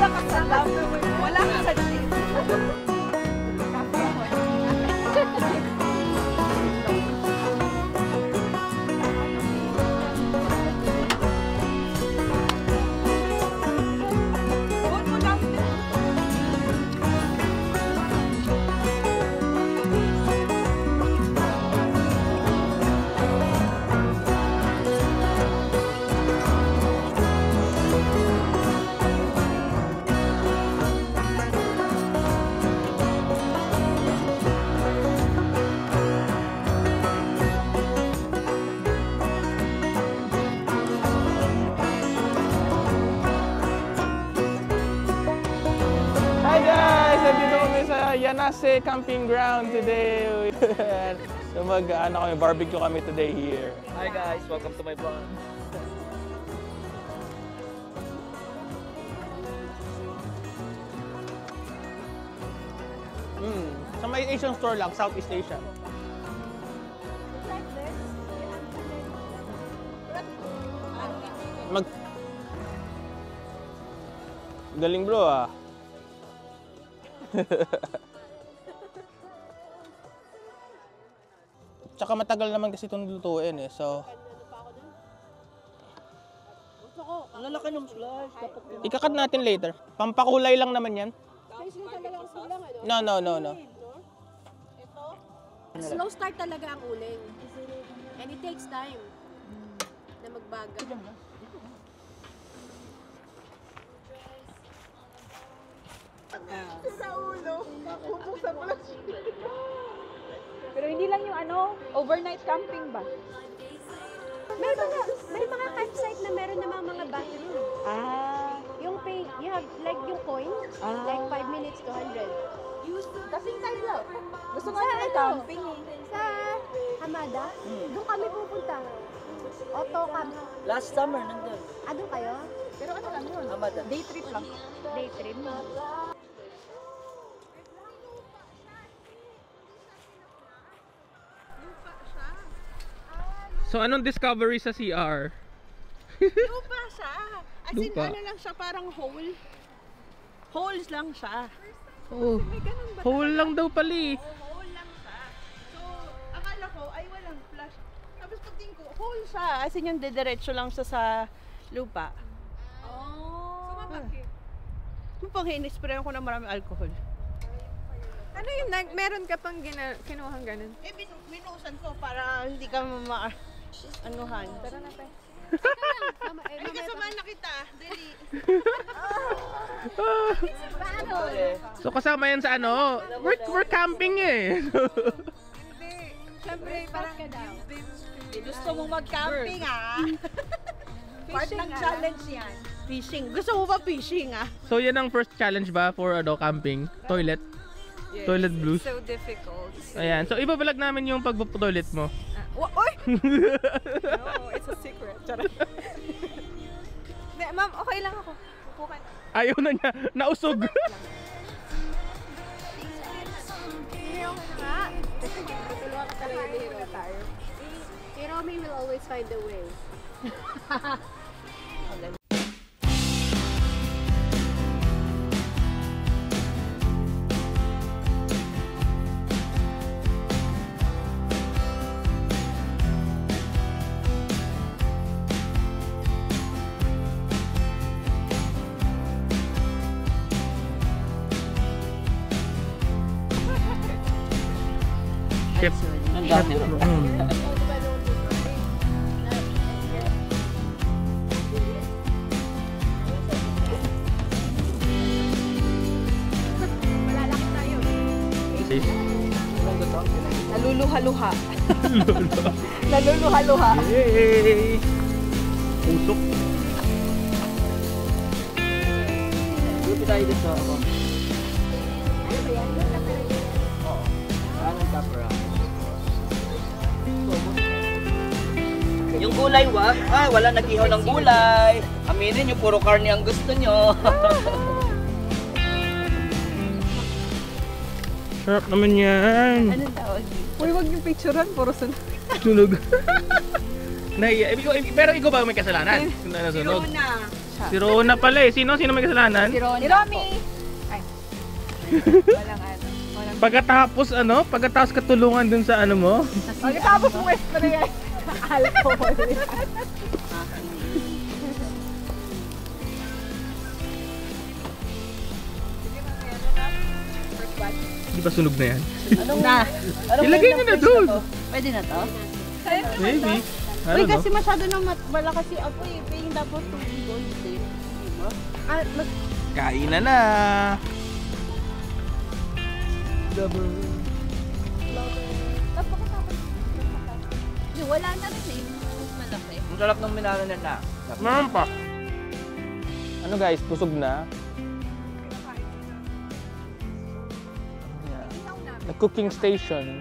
Wala ka sa love. Wala ka sa date. Yanase camping ground today. So kami barbecue kami today here. Hi guys, welcome to my vlog. Sa may Asian store lang, Southeast Asia. Galing bro ah. Tsaka matagal naman kasi itong lutuin eh, so... Ang lalaki ng slice. Ikakat natin later. Pampakulay lang naman yan. No. Slow start talaga ang uling. And it takes time na magbaga. Sa ulo. Bubuksan mo lang siya. Pero hindi lang yung overnight camping ba? May mga campsite na meron namang mga bathroom. Yung pay, you have like yung coin, like 5 minutes to 100. Kasing time lang. Gusto nga nila camping eh. Sa Hamada, doon kami pupunta. Auto kami. Last summer nandun. Doon kayo? Pero ano lang yun? Hamada. Day trip lang. Day trip. So anong discovery sa CR? Lupa siya. As in, Lupa. ano lang siya, parang hole. Holes lang siya. Oh, May ganun ba? hole lang daw pala eh. Hole lang siya. So, akala ko, ay walang flash. Tapos pagtingin ko, hole siya. As in, yung didiretso lang siya sa lupa. Oh. So, bakit? Yung pang in-spray ko na maraming alcohol. Ano yung meron ka pang kinuhang ganun? Eh, binuusan ko para hindi ka anuhan. Tara na tayo. Ay, kasama na kita. Dali. So kasama yan sa ano? We're camping eh. Hindi. Siyempre, parang Gusto mong mag-camping Part ng Fishing, challenge yan. Fishing. Gusto mo ba fishing So yan ang first challenge ba for camping? Toilet? Yes, Toilet blues? it's so difficult. Ayan. So ibabalag namin yung pagpo-toilet mo. Oy! No, it's a secret. Charot. Ma'am, okay lang ako. Upo ka na. Ayaw na niya. Nausog. Hero ka na nga. Tutulungan ka talaga ni Hero tayo. Hiromi will always find a way. Chef. Malalaki tayo. Naluluha-luha. Naluluha-luha. Yay! Usok. Buti tayo dito ako. Anong kapra? Yung gulay wala nag-ihaw ng gulay. Aminin nyo, puro karne ang gusto nyo. Sarap naman yan. Anong tawag? Uy, wag yung picturean. Puro sunog. Sunog. Pero ikaw ba may kasalanan? Nasunog. Rona. Si Rona pala eh. Sino may kasalanan? Si Romy. Ay. Walang ano. Pagkatapos katulungan dun sa ano mo? Pagkatapos mo spray. Alcohol. Di ba sunog na yan? Anong Ilagay mo na doon. Pwede na to? Maybe. I Uy, don't know. kasi masyado nang malakas si apoy. Paying dapat tubig gold din. Diba? Kain na. Wala na rin eh. Mas malaki. Ang sarap ng minaranan na. Meron pa. Ano guys, busog na. Yeah. The cooking station.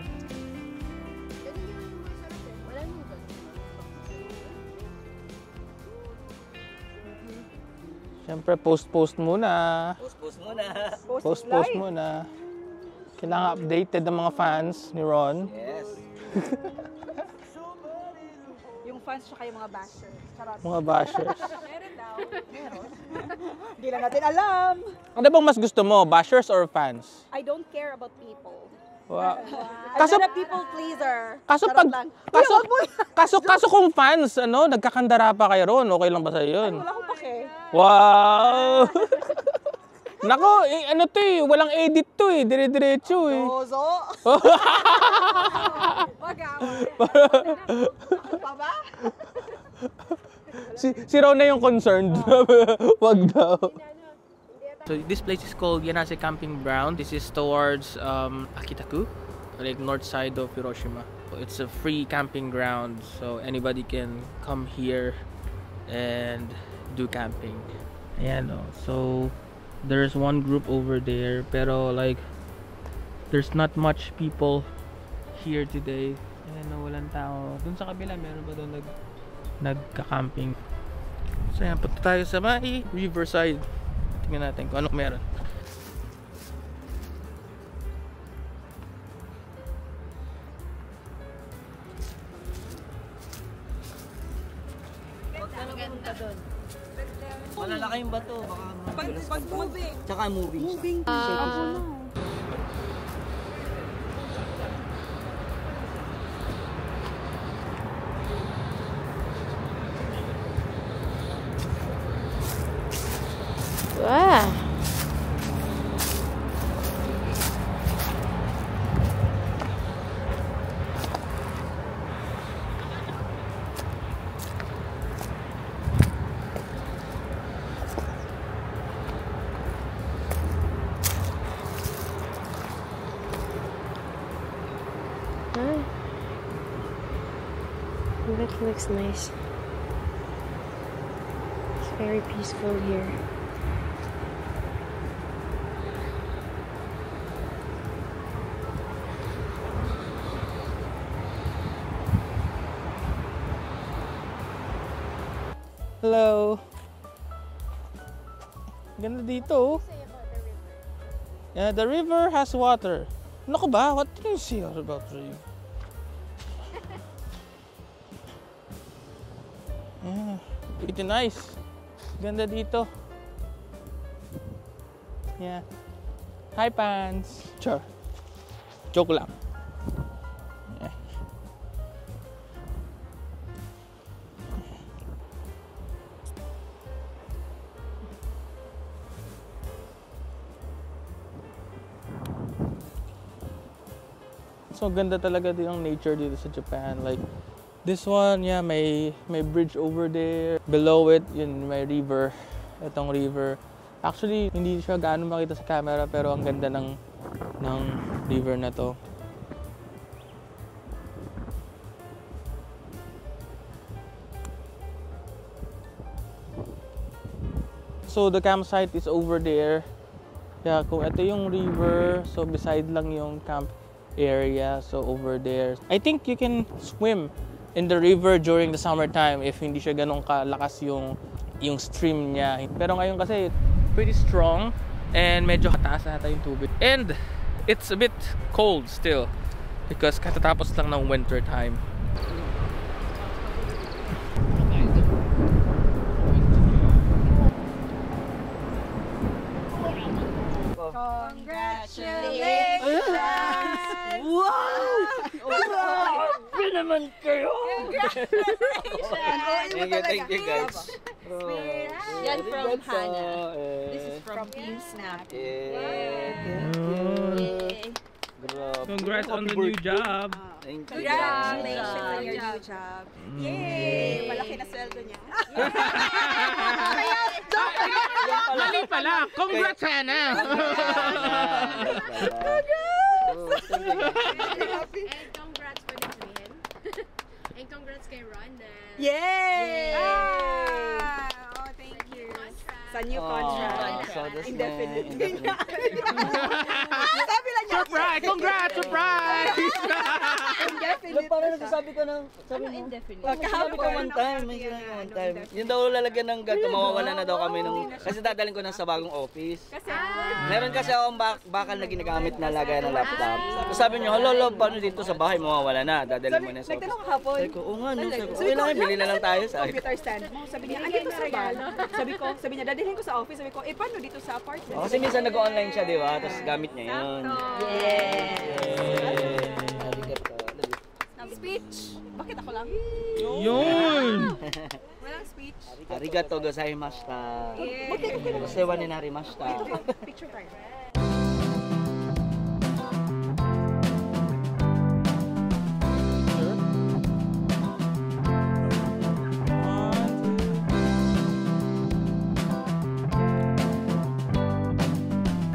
Siyempre, post muna. Post muna. Post muna. Kailangan updated ang mga fans ni Ron. Yes. Yung fans tsaka yung mga bashers. Charot. Mga bashers. Meron daw. Meron. Hindi lang natin alam. Ano bang mas gusto mo, bashers or fans? I don't care about people. Wow. I'm not a people pleaser. Kaso Charot pag lang. kaso kung fans nagkakandara pa kayo ron, okay lang ba sa 'yun? Wala akong pake. Wow. Nako, ano 'to eh, walang edit 'to eh, dire-diretso eh. Ozo. Pa ba? Si Ron na yung concerned. Wag daw. So this place is called Yanase Camping Ground. This is towards Akitaku, like north side of Hiroshima. It's a free camping ground, so anybody can come here and do camping. Ayan, so there's one group over there, pero like there's not much people here today. Ayan, walang tao. Dun sa kabila, meron ba doon nagka-camping? So ayan, punta tayo sa may riverside. Tingnan natin kung anong meron. Malalaki yung bato. Baka pag moving. Tsaka moving. Wow. That looks nice. It's very peaceful here. Hello. Ganda dito. Yeah, the river has water. Naku ba? What do you see about the river? Yeah, pretty nice. Ganda dito. Yeah. Hi, Pants. Sure. Joke lang. Yeah. So ganda talaga din ang nature dito sa Japan. Like this one, yeah, may bridge over there. Below it, yun may river. Itong river. Actually, hindi siya gaano makita sa camera pero ang ganda ng river na to. So the campsite is over there. Yeah, kung ito yung river, so beside lang yung camp area, so over there. I think you can swim in the river during the summertime if hindi siya ganun kalakas yung stream niya. Pero ngayon kasi pretty strong and medyo kataas na yung tubig. And it's a bit cold still because katatapos lang ng winter time. Congratulations! Wow! Grabe naman kayo! Thank you guys. Yan from Hannah. This is from Team Snap. Congrats on the new job. Thank you. Congratulations on your new job. Yay! Malaki na sweldo niya. Mali pala. Congrats, Hannah. And congrats for the twin. And congrats kay Rhonda. Yay! Oh, thank you. Sa new contract. So that's Indefinite. Surprise! Congrats! Surprise! Indefinite. Parang nagsasabi ko ng, sabi mo, sabi ko one time, may sinabi ko one time. Yung daw lalagyan ng gato, mawawala na daw kami nung, kasi dadalhin ko na sa bagong office. Meron kasi akong bakal na ginagamit na lagay ng laptop. So sabi niyo, hello, paano dito sa bahay, mawawala na, dadalhin mo na sa office. Nagtanong kahapon. Sabi ko, oo nga, no, sabi ko, okay lang, bili na lang tayo. Computer stand mo. Sabi niya, andito sa bahay. Sabi niya, dadalhin ko sa office. Sabi ko, paano dito sa apartment? Kasi minsan nag-online siya, di ba? Tapos gamit niya yun. Speech. Bakit ako lang? Yun! Walang speech. Arigato gozaimashita. Osewa ni narimashita. Picture tayo.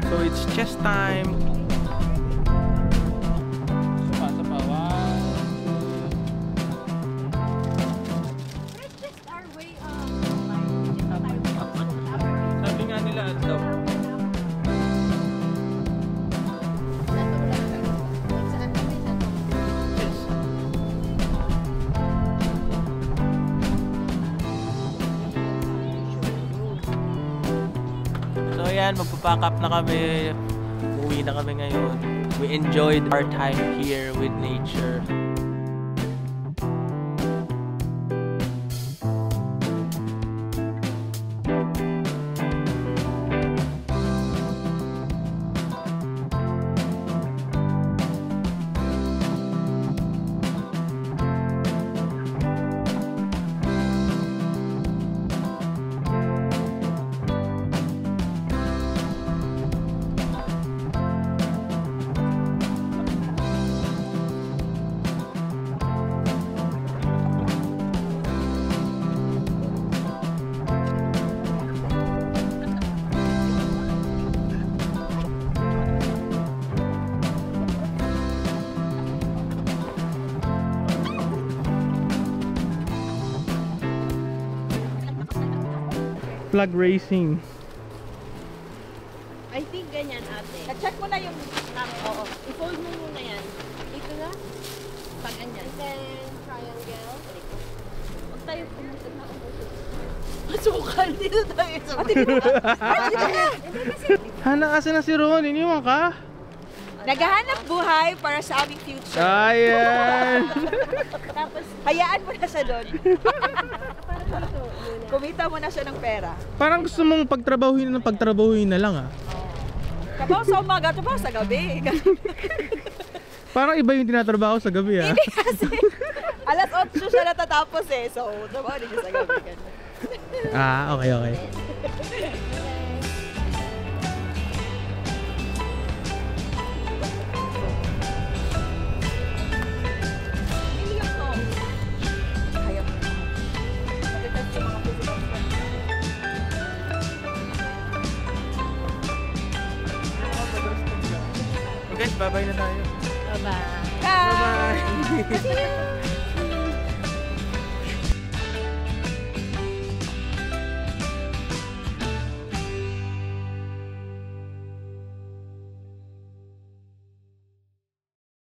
So it's chess time. It's just our way of Sabi nga nila, daw. So ayan, magpapack up na kami. Uwi na kami ngayon. We enjoyed our time here with nature. Flag racing. I think ganyan ate. Check mo na yung Oo. I-fold mo muna yan. Dito na. Pag ganyan. And then triangle. Huwag tayo pumunta na ako. Masukal dito tayo sa Hana, asa na si Ron? Iniwan ka? naghahanap buhay para sa aming future. Ayan! Tapos, hayaan mo na siya doon. Kumita mo na siya ng pera. Parang gusto mong pagtrabahuhin na lang ah. Trabaho sa umaga, trabaho sa gabi. Parang iba yung tinatrabaho sa gabi ah. Hindi kasi, alas 8 siya natatapos eh. So, trabaho din siya sa gabi. Ganun. Ah, okay, okay. Guys, bye-bye na tayo. Bye-bye. Bye!